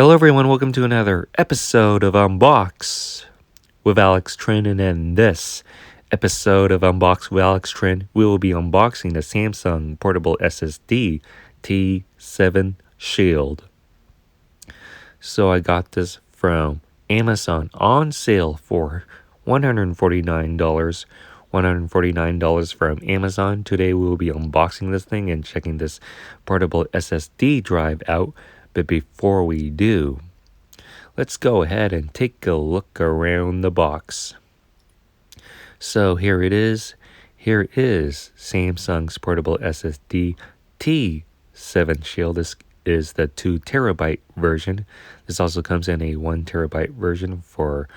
Hello everyone, welcome to another episode of Unbox with Alex Trinh, and in this episode of Unbox with Alex Trinh, we will be unboxing the Samsung portable SSD T7 Shield. So I got this from Amazon on sale for $149. $149 from Amazon. Today we will be unboxing this thing and checking this portable SSD drive out. But before we do, let's go ahead and take a look around the box. So here it is. Here is Samsung's portable SSD T7 Shield. This is the 2 terabyte version. This also comes in a 1 terabyte version for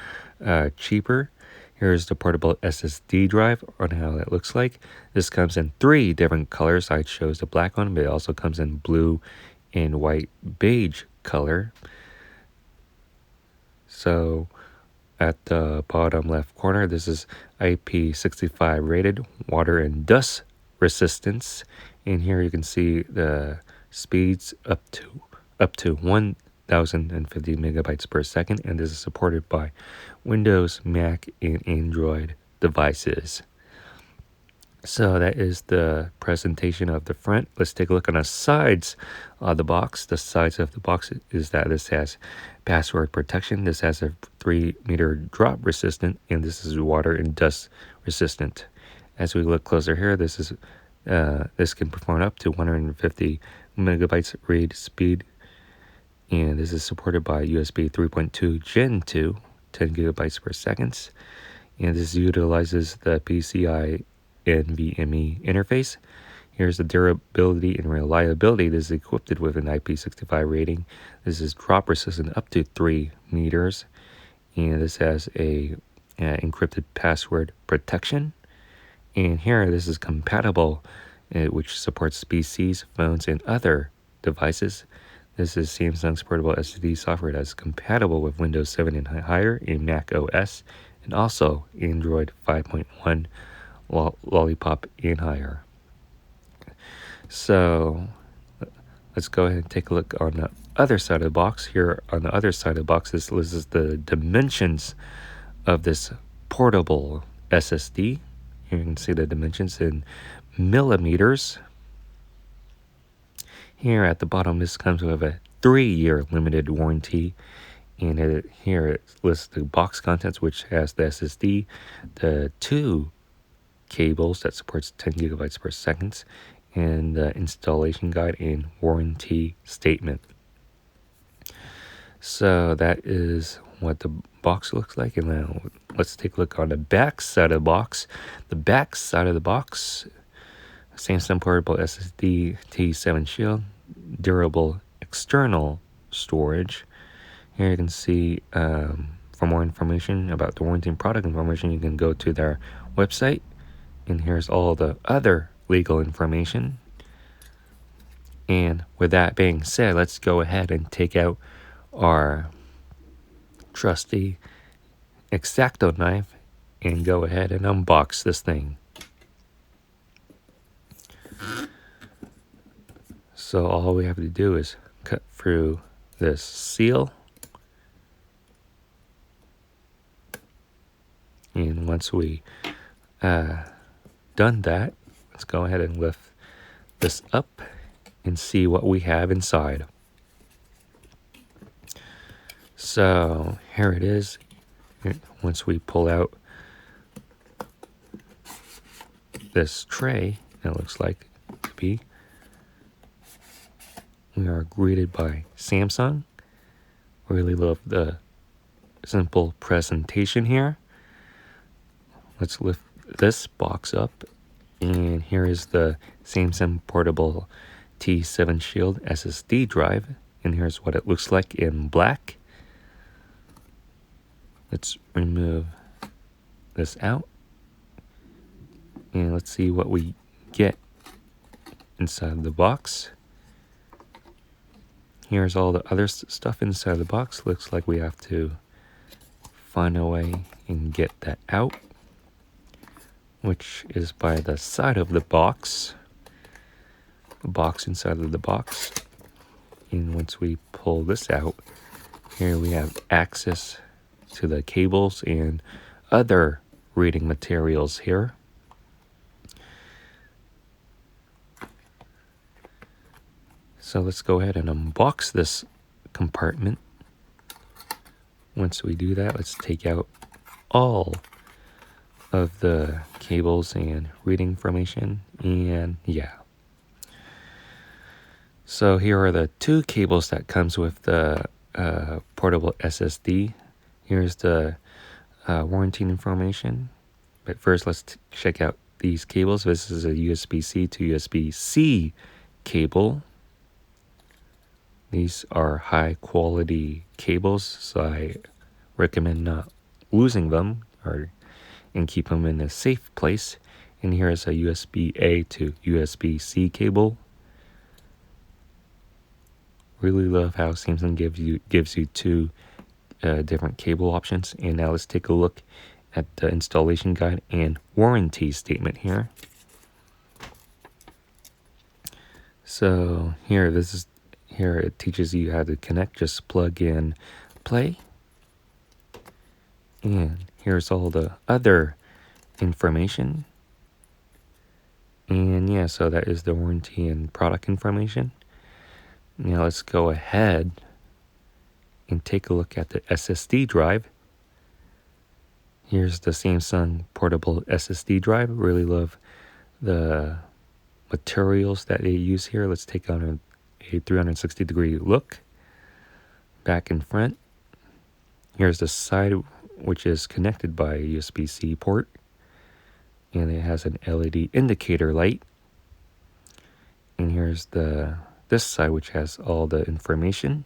cheaper. Here's the portable SSD drive on how it looks like. This comes in 3 different colors. I chose the black one, but it also comes in blue and white beige color. So at the bottom left corner, this is IP65 rated, water and dust resistance. And here you can see the speeds up to 1050 megabytes per second, and this is supported by Windows, Mac, and Android devices. So that is the presentation of the front. Let's take a look on the sides of the box. The sides of the box is that this has password protection. This has a 3-meter drop resistant, and this is water and dust resistant. As we look closer here, this can perform up to 150 megabytes read speed, and this is supported by USB 3.2 Gen 2, 10 gigabytes per second, and this utilizes the PCIe NVMe interface. Here's the durability and reliability. This is equipped with an IP65 rating. This is drop resistant up to 3 meters, and this has a encrypted password protection. And here, this is compatible, which supports PCs, phones, and other devices. This is Samsung's portable SSD software that is compatible with Windows 7 and higher in Mac OS, and also Android 5.1, Lollipop, and higher. So let's go ahead and take a look on the other side of the box. Here on the other side of the box, this is the dimensions of this portable SSD. Here you can see the dimensions in millimeters. Here at the bottom, this comes with a 3-year limited warranty. And here it lists the box contents, which has the SSD, the 2 cables that supports 10 gigabytes per second, and the installation guide and warranty statement. So that is what the box looks like. And now let's take a look on the back side of the box. The back side of the box, Samsung portable SSD T7 Shield, durable external storage. Here you can see for more information about the warranty and product information, you can go to their website. And here's all the other legal information. And with that being said, let's go ahead and take out our trusty X-Acto knife and go ahead and unbox this thing. So all we have to do is cut through this seal. And once we done that, let's go ahead and lift this up and see what we have inside. So here it is. Once we pull out this tray, it looks like to be, we are greeted by Samsung. Really love the simple presentation here. Let's lift this box up, and here is the Samsung portable T7 Shield SSD drive, and here's what it looks like in black. Let's remove this out, and let's see what we get inside the box. Here's all the other stuff inside the box. Looks like we have to find a way and get that out, which is by the side of the box. The box inside of the box. And once we pull this out, Here we have access to the cables and other reading materials here. So let's go ahead and unbox this compartment. Once we do that, let's take out all of the cables and reading information, and yeah. So here are the two cables that comes with the portable SSD. Here's the warranty information. But first, let's check out these cables. This is a USB-C to USB-C cable. These are high quality cables, so I recommend not losing them and keep them in a safe place. And here's a USB-A to USB-C cable. Really love how Samsung gives you two different cable options. And now let's take a look at the installation guide and warranty statement here. So here it teaches you how to connect. Just plug in, play. And here's all the other information. And yeah, so that is the warranty and product information. Now let's go ahead and take a look at the SSD drive. Here's the Samsung portable SSD drive. Really love the materials that they use here. Let's take on a 360-degree look. Back and front. Here's the side, which is connected by a USB-C port. And it has an LED indicator light. And here's this side, which has all the information.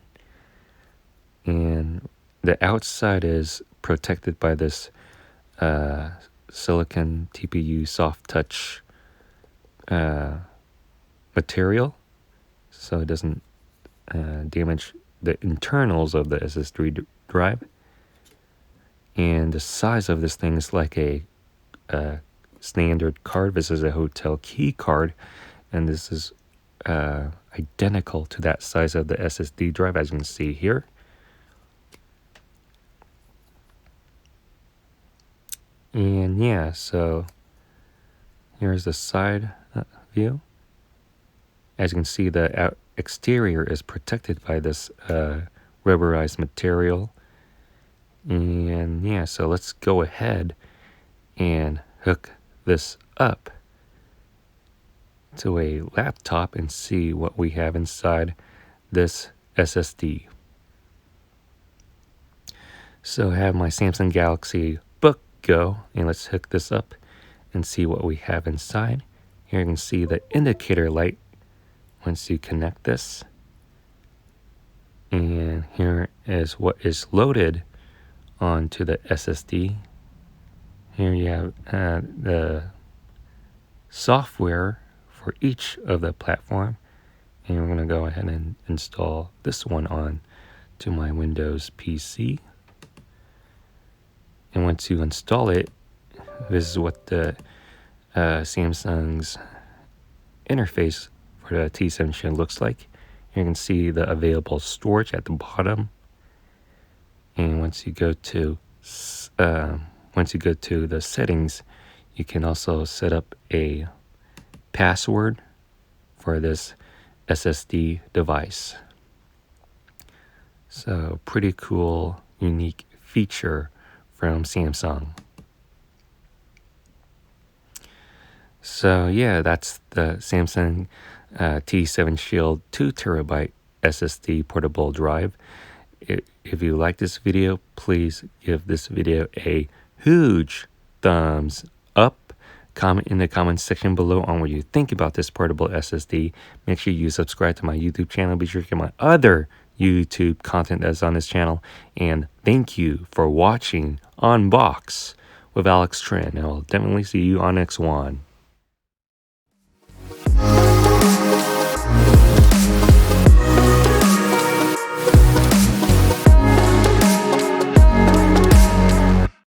And the outside is protected by this silicon TPU soft touch material, so it doesn't damage the internals of the SSD drive. And the size of this thing is like a standard card. This is a hotel key card, and this is identical to that size of the SSD drive, as you can see here. And yeah, so here's the side view. As you can see, the exterior is protected by this rubberized material. And yeah, so let's go ahead and hook this up to a laptop and see what we have inside this SSD. So I have my Samsung Galaxy Book Go, and let's hook this up and see what we have inside. Here you can see the indicator light once you connect this. And here is what is loaded onto the SSD. Here you have the software for each of the platform. And we're going to go ahead and install this one on to my Windows PC. And once you install it, this is what the Samsung's interface for the T7 Shield looks like. You can see the available storage at the bottom. And once you go to the settings, you can also set up a password for this SSD device. So pretty cool, unique feature from Samsung. So yeah, that's the Samsung T7 Shield 2TB SSD portable drive. If you like this video, please give this video a huge thumbs up. Comment in the comments section below on what you think about this portable SSD. Make sure you subscribe to my YouTube channel. Be sure to get my other YouTube content that's on this channel. And thank you for watching Unbox with Alex Trinh. And I'll definitely see you on next one.